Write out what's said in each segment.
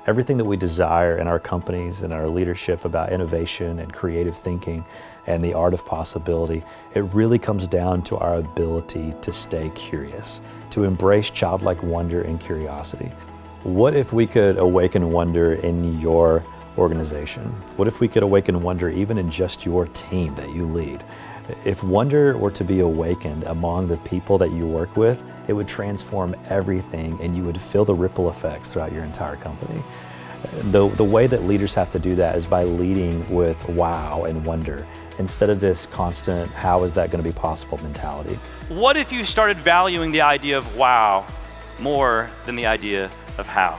Everything that we desire in our companies and our leadership about innovation and creative thinking and the art of possibility, it really comes down to our ability to stay curious, to embrace childlike wonder and curiosity. What if we could awaken wonder in your organization? What if we could awaken wonder even in just your team that you lead? If wonder were to be awakened among the people that you work with, it would transform everything and you would feel the ripple effects throughout your entire company. The way that leaders have to do that is by leading with wow and wonder, instead of this constant, how is that going to be possible mentality. What if you started valuing the idea of wow more than the idea of how?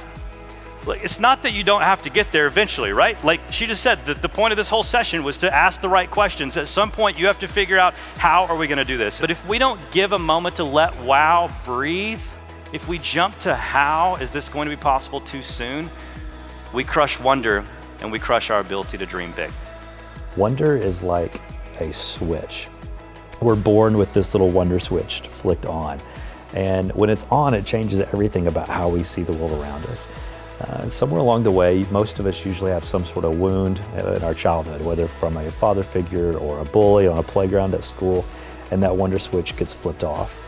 Like, it's not that you don't have to get there eventually, right? Like she just said, the point of this whole session was to ask the right questions. At some point, you have to figure out, how are we going to do this? But if we don't give a moment to let wow breathe, if we jump to how, is this going to be possible too soon? We crush wonder and we crush our ability to dream big. Wonder is like a switch. We're born with this little wonder switch flicked on. And when it's on, it changes everything about how we see the world around us. Somewhere along the way, most of us usually have some sort of wound in our childhood, whether from a father figure or a bully on a playground at school, and that wonder switch gets flipped off.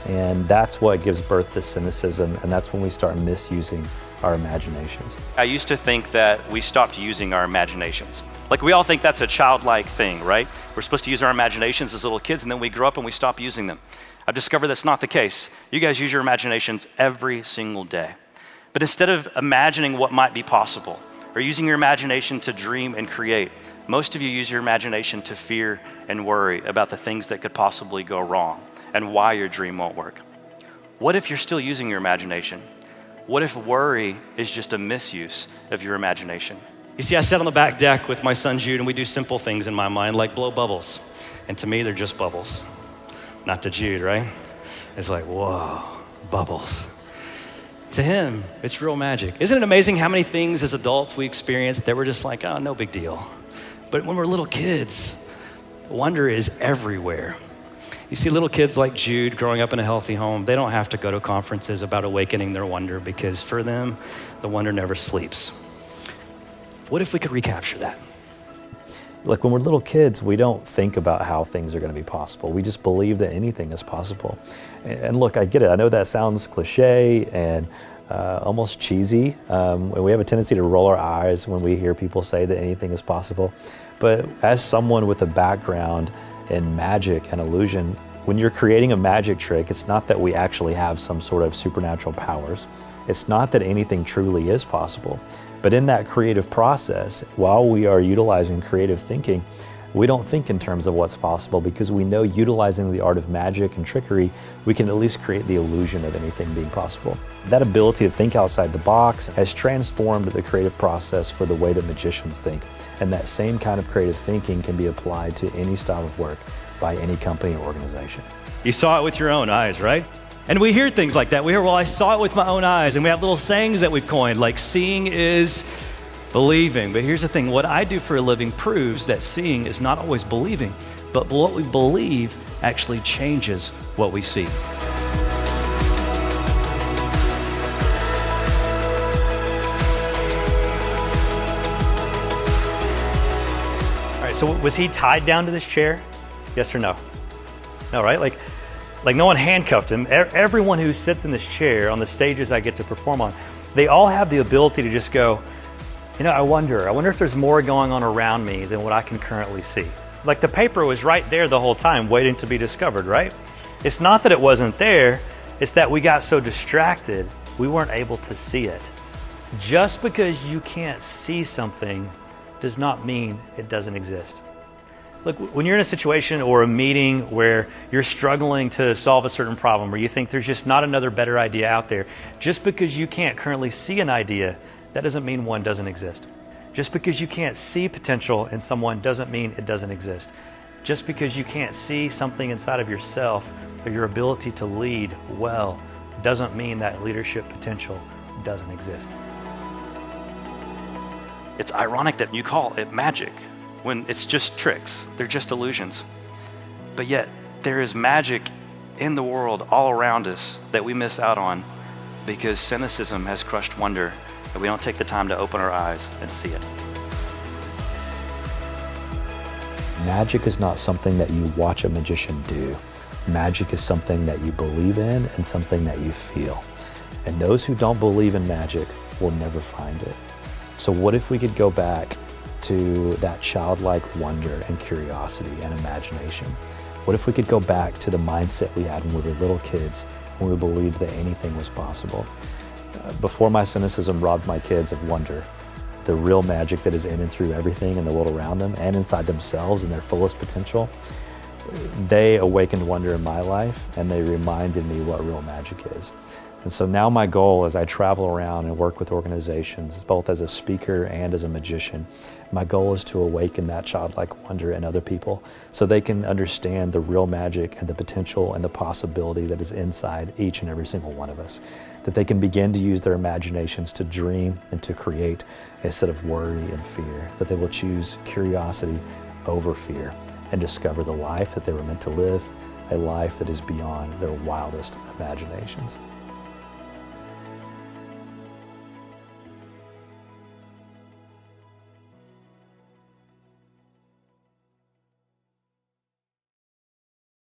And that's what gives birth to cynicism, and that's when we start misusing our imaginations. I used to think that we stopped using our imaginations. Like we all think that's a childlike thing, right? We're supposed to use our imaginations as little kids and then we grow up and we stop using them. I've discovered that's not the case. You guys use your imaginations every single day. But instead of imagining what might be possible or using your imagination to dream and create, most of you use your imagination to fear and worry about the things that could possibly go wrong and why your dream won't work. What if you're still using your imagination? What if worry is just a misuse of your imagination? You see, I sat on the back deck with my son Jude and we do simple things in my mind like blow bubbles. And to me, they're just bubbles. Not to Jude, right? It's like, whoa, bubbles. To him, it's real magic. Isn't it amazing how many things as adults we experience that we're just like, oh, no big deal. But when we're little kids, wonder is everywhere. You see little kids like Jude growing up in a healthy home, they don't have to go to conferences about awakening their wonder because for them, the wonder never sleeps. What if we could recapture that? Look, when we're little kids, we don't think about how things are going to be possible. We just believe that anything is possible. And look, I get it. I know that sounds cliche and almost cheesy. We have a tendency to roll our eyes when we hear people say that anything is possible. But as someone with a background in magic and illusion, when you're creating a magic trick, it's not that we actually have some sort of supernatural powers. It's not that anything truly is possible. But in that creative process, while we are utilizing creative thinking, we don't think in terms of what's possible because we know utilizing the art of magic and trickery, we can at least create the illusion of anything being possible. That ability to think outside the box has transformed the creative process for the way that magicians think. And that same kind of creative thinking can be applied to any style of work by any company or organization. You saw it with your own eyes, right? And we hear things like that. We hear, well, I saw it with my own eyes. And we have little sayings that we've coined, like seeing is believing. But here's the thing, what I do for a living proves that seeing is not always believing, but what we believe actually changes what we see. All right, so was he tied down to this chair? Yes or no? No, right? Like no one handcuffed him. Everyone who sits in this chair on the stages I get to perform on, they all have the ability to just go, you know, I wonder if there's more going on around me than what I can currently see. Like the paper was right there the whole time waiting to be discovered, right? It's not that it wasn't there, it's that we got so distracted, we weren't able to see it. Just because you can't see something does not mean it doesn't exist. Look, when you're in a situation or a meeting where you're struggling to solve a certain problem or you think there's just not another better idea out there, just because you can't currently see an idea, that doesn't mean one doesn't exist. Just because you can't see potential in someone doesn't mean it doesn't exist. Just because you can't see something inside of yourself or your ability to lead well doesn't mean that leadership potential doesn't exist. It's ironic that you call it magic when it's just tricks. They're just illusions. But yet there is magic in the world all around us that we miss out on because cynicism has crushed wonder that we don't take the time to open our eyes and see it. Magic is not something that you watch a magician do. Magic is something that you believe in and something that you feel. And those who don't believe in magic will never find it. So what if we could go back to that childlike wonder and curiosity and imagination? What if we could go back to the mindset we had when we were little kids, when we believed that anything was possible? Before my cynicism robbed my kids of wonder, the real magic that is in and through everything in the world around them and inside themselves and their fullest potential, they awakened wonder in my life, and they reminded me what real magic is. And so now my goal as I travel around and work with organizations, both as a speaker and as a magician, my goal is to awaken that childlike wonder in other people so they can understand the real magic and the potential and the possibility that is inside each and every single one of us. That they can begin to use their imaginations to dream and to create instead of worry and fear. That they will choose curiosity over fear and discover the life that they were meant to live, a life that is beyond their wildest imaginations.